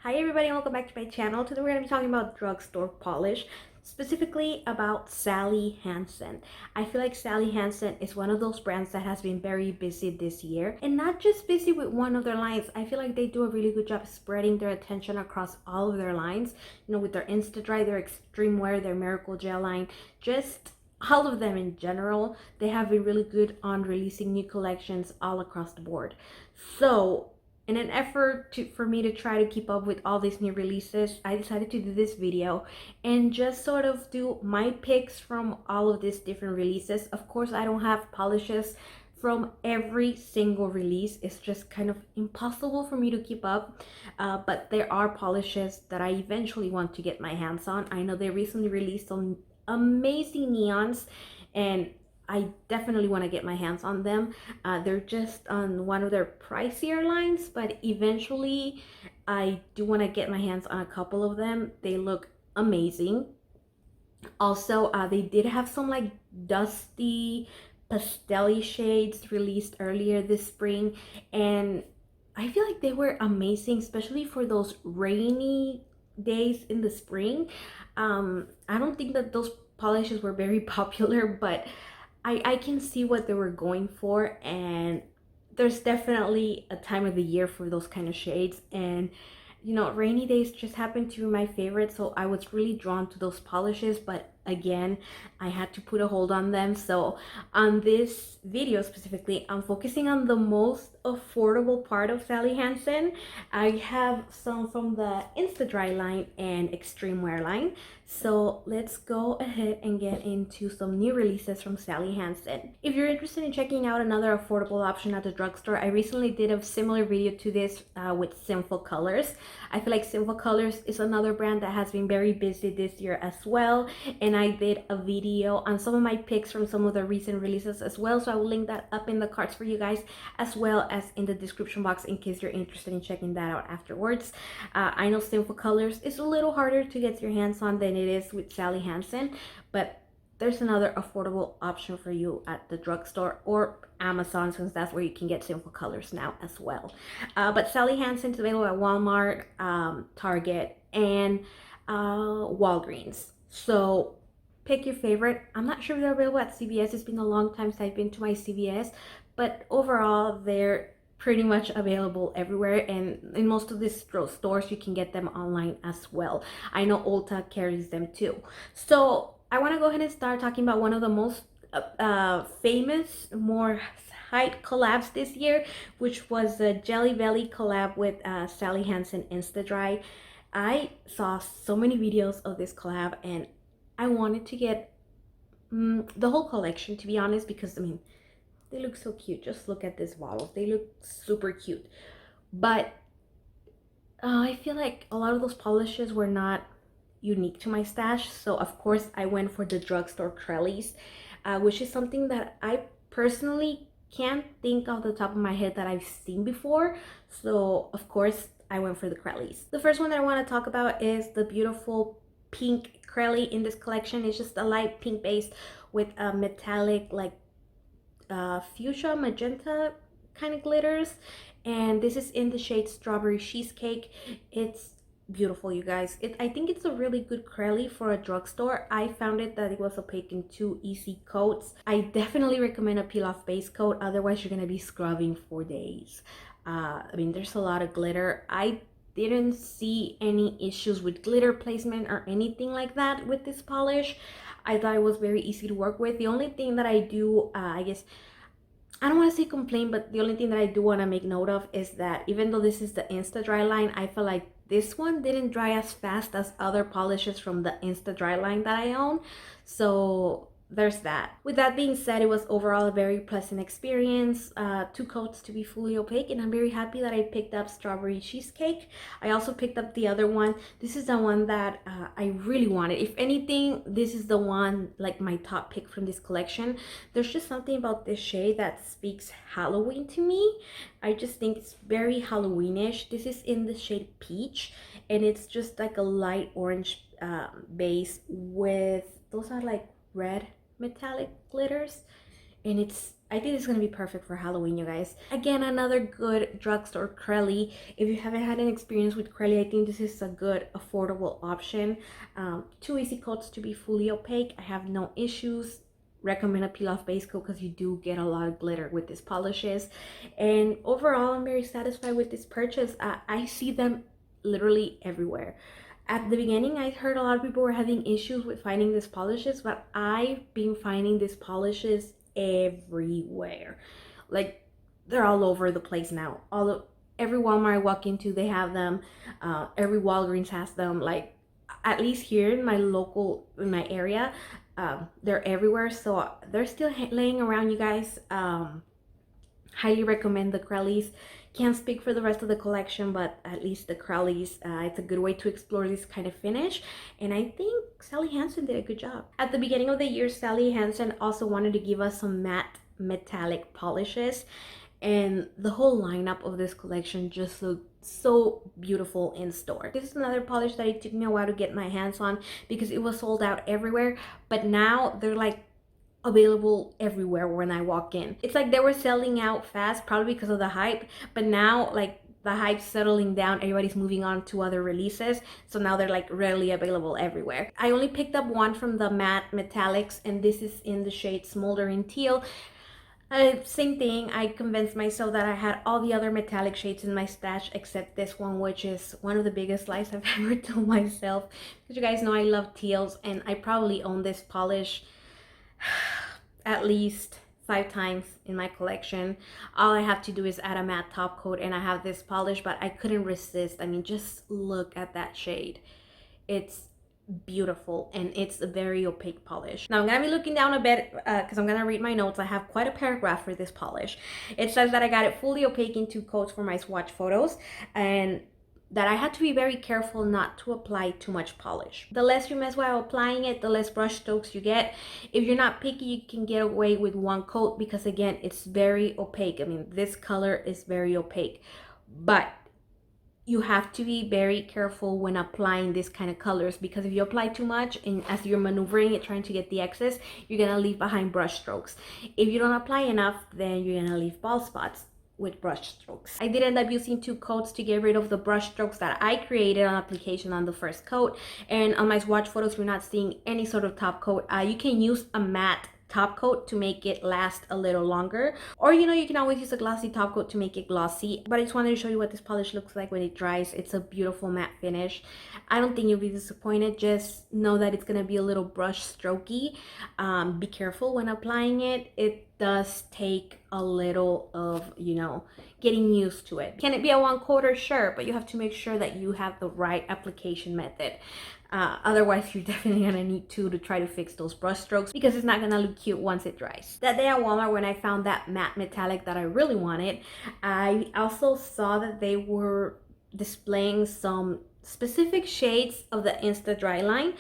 Hi everybody and welcome back to my channel. Today we're going to be talking about drugstore polish, specifically about Sally Hansen. I feel like Sally Hansen is one of those brands that has been very busy this year, and not just busy with one of their lines. I feel like they do a really good job spreading their attention across all of their lines, you know, with their Insta-Dri, their Xtreme wear, their Miracle Gel line, just all of them in general. They have been really good on releasing new collections all across the board. So in an effort for me to try to keep up with all these new releases, I decided to do this video and just sort of do my picks from all of these different releases. Of course, I don't have polishes from every single release. It's just kind of impossible for me to keep up, but there are polishes that I eventually want to get my hands on. I know they recently released some amazing neons, and I definitely want to get my hands on them. They're just on one of their pricier lines, but eventually I do want to get my hands on a couple of them. They look amazing. Also, they did have some like dusty pastel shades released earlier this spring, and I feel like they were amazing, especially for those rainy days in the spring. I don't think that those polishes were very popular, but I can see what they were going for, and there's definitely a time of the year for those kind of shades. And you know, rainy days just happen to be my favorite, so I was really drawn to those polishes, but again, I had to put a hold on them. So on this video specifically, I'm focusing on the most affordable part of Sally Hansen. I have some from the Insta-Dri line and Xtreme wear line. So let's go ahead and get into some new releases from Sally Hansen. If you're interested in checking out another affordable option at the drugstore, I recently did a similar video to this with Sinful Colors. I feel like Sinful Colors is another brand that has been very busy this year as well, and I did a video on some of my picks from some of the recent releases as well, so I will link that up in the cards for you guys, as well as in the description box in case you're interested in checking that out afterwards. I know Sinful Colors is a little harder to get your hands on than it is with Sally Hansen, but there's another affordable option for you at the drugstore or Amazon, since that's where you can get Sinful Colors now as well. But Sally Hansen is available at Walmart, Target, and Walgreens. So pick your favorite. I'm not sure if they're available at CVS. It's been a long time since I've been to my CVS, but overall they're pretty much available everywhere, and in most of these stores you can get them online as well. I know Ulta carries them too. So I want to go ahead and start talking about one of the most famous, more hype collabs this year, which was the Jelly Belly collab with Sally Hansen Insta-Dri. I saw so many videos of this collab, and I wanted to get the whole collection, to be honest, because I mean, they look so cute. Just look at these bottles. They look super cute. But I feel like a lot of those polishes were not unique to my stash. So of course I went for the drugstore Crellies, which is something that I personally can't think off the top of my head that I've seen before. So of course I went for the Crellies. The first one that I want to talk about is the beautiful pink Crelly in this collection. It's just a light pink base with a metallic like fuchsia magenta kind of glitters, and this is in the shade Strawberry Cheesecake. It's beautiful, you guys. I think it's a really good Crelly for a drugstore. I found it that it was opaque in 2 easy coats. I definitely recommend a peel off base coat, otherwise you're gonna be scrubbing for days. I mean, there's a lot of glitter. I didn't see any issues with glitter placement or anything like that with this polish. I thought it was very easy to work with. The only thing that I do, I guess, I don't want to say complain, but the only thing that I do want to make note of is that even though this is the Insta-Dri line, I feel like this one didn't dry as fast as other polishes from the Insta-Dri line that I own. So there's that. With that being said, it was overall a very pleasant experience. 2 coats to be fully opaque, and I'm very happy that I picked up Strawberry Cheesecake. I also picked up the other one. This is the one that I really wanted. If anything, this is the one, like my top pick from this collection. There's just something about this shade that speaks Halloween to me. I just think it's very Halloweenish. This is in the shade Peach, and it's just like a light orange base with, those are like red metallic glitters. and I think it's gonna be perfect for Halloween, you guys. Again, another good drugstore Crelly. If you haven't had an experience with Crelly, I think this is a good affordable option. 2 easy coats to be fully opaque. I have no issues. Recommend a peel off base coat because you do get a lot of glitter with these polishes. And overall, I'm very satisfied with this purchase. I see them literally everywhere. At the beginning, I heard a lot of people were having issues with finding these polishes, but I've been finding these polishes everywhere. Like, they're all over the place now. Every Walmart I walk into, they have them. Every Walgreens has them. Like, at least here in my area, they're everywhere. So they're still laying around, you guys. Highly recommend the Crellys. Can't speak for the rest of the collection, but at least the Crellys, it's a good way to explore this kind of finish. And I think Sally Hansen did a good job. At the beginning of the year, Sally Hansen also wanted to give us some matte metallic polishes. And the whole lineup of this collection just looked so beautiful in store. This is another polish that it took me a while to get my hands on because it was sold out everywhere. But now they're like available everywhere when I walk in. It's like they were selling out fast, probably because of the hype, but now like the hype's settling down, everybody's moving on to other releases, so now they're like readily available everywhere. I only picked up one from the matte metallics, and this is in the shade Smoldering Teal. Same thing, I convinced myself that I had all the other metallic shades in my stash except this one, which is one of the biggest lies I've ever told myself, because you guys know I love teals, and I probably own this polish at least 5 times in my collection. All I have to do is add a matte top coat and I have this polish, but I couldn't resist. I mean, just look at that shade. It's beautiful, and it's a very opaque polish. Now I'm gonna be looking down a bit because I'm gonna read my notes. I have quite a paragraph for this polish. It says that I got it fully opaque in 2 coats for my swatch photos, and that I had to be very careful not to apply too much polish. The less you mess while applying it, the less brush strokes you get. If you're not picky, you can get away with 1 coat because again, it's very opaque. I mean, this color is very opaque, but you have to be very careful when applying this kind of colors, because if you apply too much and as you're maneuvering it, trying to get the excess, you're gonna leave behind brush strokes. If you don't apply enough, then you're gonna leave bald spots with brush strokes. I did end up using 2 coats to get rid of the brush strokes that I created on application on the first coat. And on my swatch photos, we're not seeing any sort of top coat. You can use a matte top coat to make it last a little longer, or you know, you can always use a glossy top coat to make it glossy. But I just wanted to show you what this polish looks like when it dries. It's a beautiful matte finish. I don't think you'll be disappointed. Just know that it's gonna be a little brush strokey. Be careful when applying it. It does take a little of, you know, getting used to it. Can it be a 1 coater? Sure, but you have to make sure that you have the right application method. Otherwise, you're definitely gonna need to try to fix those brush strokes, because it's not gonna look cute once it dries. That day at Walmart, when I found that matte metallic that I really wanted, I also saw that they were displaying some specific shades of the Insta-Dri line,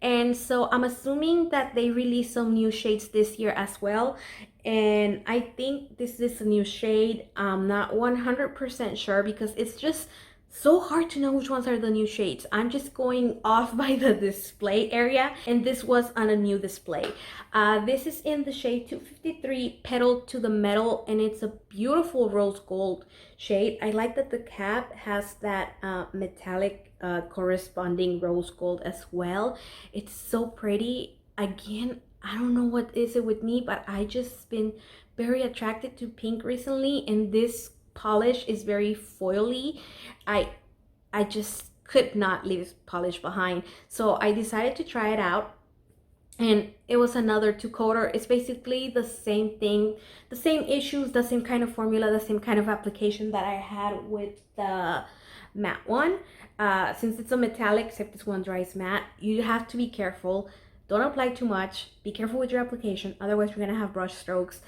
and so I'm assuming that they released some new shades this year as well, and I think this is a new shade. I'm not 100% sure because it's just so hard to know which ones are the new shades. I'm just going off by the display area, and this was on a new display. This is in the shade 253 Petal to the Metal, and it's a beautiful rose gold shade. I like that the cap has that metallic corresponding rose gold as well. It's so pretty. Again, I don't know what is it with me, but I just been very attracted to pink recently, and this polish is very foily. I just could not leave this polish behind, so I decided to try it out, and it was another 2 coater. It's basically the same thing, the same issues, the same kind of formula, the same kind of application that I had with the matte one. Since it's a metallic, except this one dries matte, you have to be careful. Don't apply too much. Be careful with your application, otherwise you're gonna have brush strokes.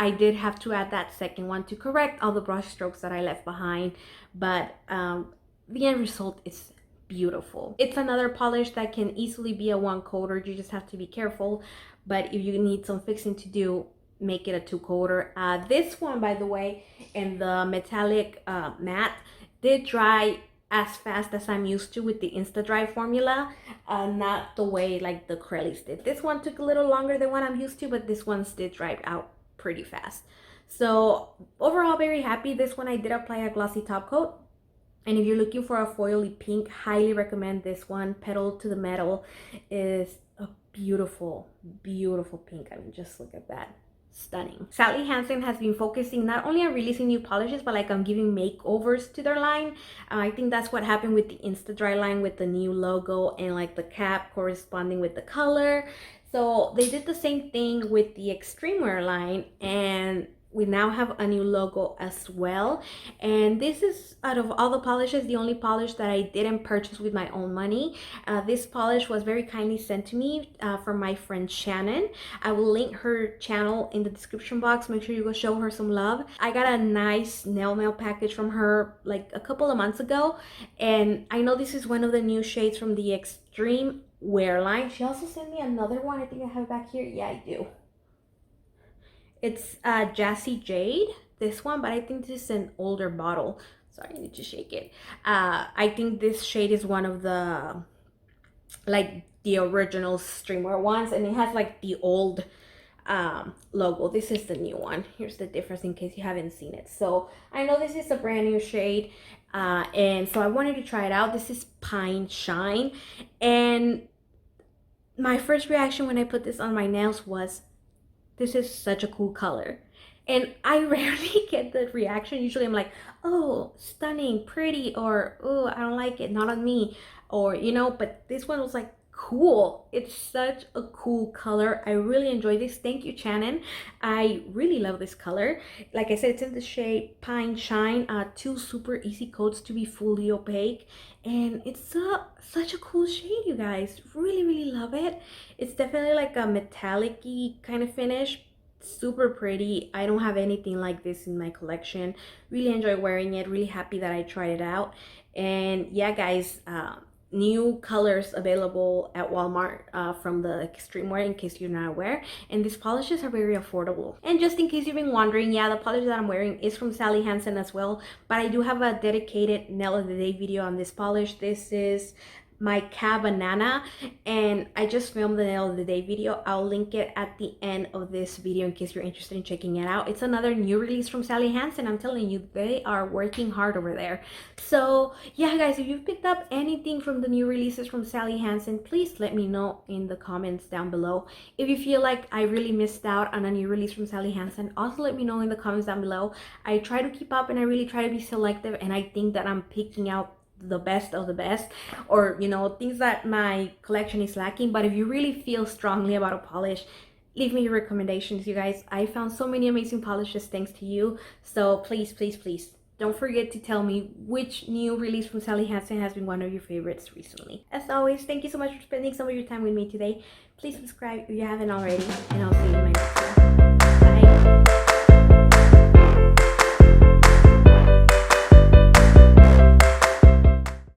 I did have to add that second one to correct all the brush strokes that I left behind, but the end result is beautiful. It's another polish that can easily be a 1 coater. You just have to be careful, but if you need some fixing to do, make it a 2 coater. This one, by the way, and the metallic matte did dry as fast as I'm used to with the Insta-Dri formula, not the way like the Crellies did. This one took a little longer than what I'm used to, but this one's did dry out pretty fast. So overall, very happy. This one I did apply a glossy top coat. And if you're looking for a foily pink, highly recommend this one. Petal to the Metal is a beautiful, beautiful pink. I mean, just look at that. Stunning. Sally Hansen has been focusing not only on releasing new polishes, but like on giving makeovers to their line. I think that's what happened with the Insta-Dri line, with the new logo and like the cap corresponding with the color. So they did the same thing with the Xtreme wear line, and we now have a new logo as well. And this is, out of all the polishes, the only polish that I didn't purchase with my own money. This polish was very kindly sent to me from my friend Shannon. I will link her channel in the description box. Make sure you go show her some love. I got a nice nail mail package from her like a couple of months ago, and I know this is one of the new shades from the Xtreme wear line. She also sent me another one. I think I have it back here. Yeah, I do. It's Jassy Jade, this one, but I think this is an older bottle. Sorry, I need to shake it. I think this shade is one of the, like, the original streamwear ones, and it has like the old logo. This is the new one. Here's the difference in case you haven't seen it. So I know this is a brand new shade, and so I wanted to try it out. This is Pine Shine, and my first reaction when I put this on my nails was, this is such a cool color. And I rarely get the reaction. Usually I'm like, oh, stunning, pretty, or oh, I don't like it, not on me, or you know. But this one was like, cool. It's such a cool color. I really enjoy this. Thank you, Shannon. I really love this color. Like I said, it's in the shade Pine Shine. 2 super easy coats to be fully opaque, and it's such a cool shade, you guys. Really, really love it. It's definitely like a metallic-y kind of finish. Super pretty. I don't have anything like this in my collection. Really enjoy wearing it. Really happy that I tried it out. And yeah, guys, new colors available at Walmart from the Xtreme wear, in case you're not aware. And these polishes are very affordable. And just in case you've been wondering, yeah, the polish that I'm wearing is from Sally Hansen as well, but I do have a dedicated nail of the day video on this polish. This is my Banana, and I just filmed the nail of the day video. I'll link it at the end of this video in case you're interested in checking it out. It's another new release from Sally Hansen. I'm telling you, they are working hard over there. So yeah, guys, if you've picked up anything from the new releases from Sally Hansen, please let me know in the comments down below. If you feel like I really missed out on a new release from Sally Hansen, also let me know in the comments down below. I try to keep up and I really try to be selective, and I think that I'm picking out the best of the best, or you know, things that my collection is lacking. But if you really feel strongly about a polish, leave me your recommendations, you guys. I found so many amazing polishes thanks to you, so please, please, please don't forget to tell me which new release from Sally Hansen has been one of your favorites recently. As always, thank you so much for spending some of your time with me today. Please subscribe if you haven't already, and I'll see you in my next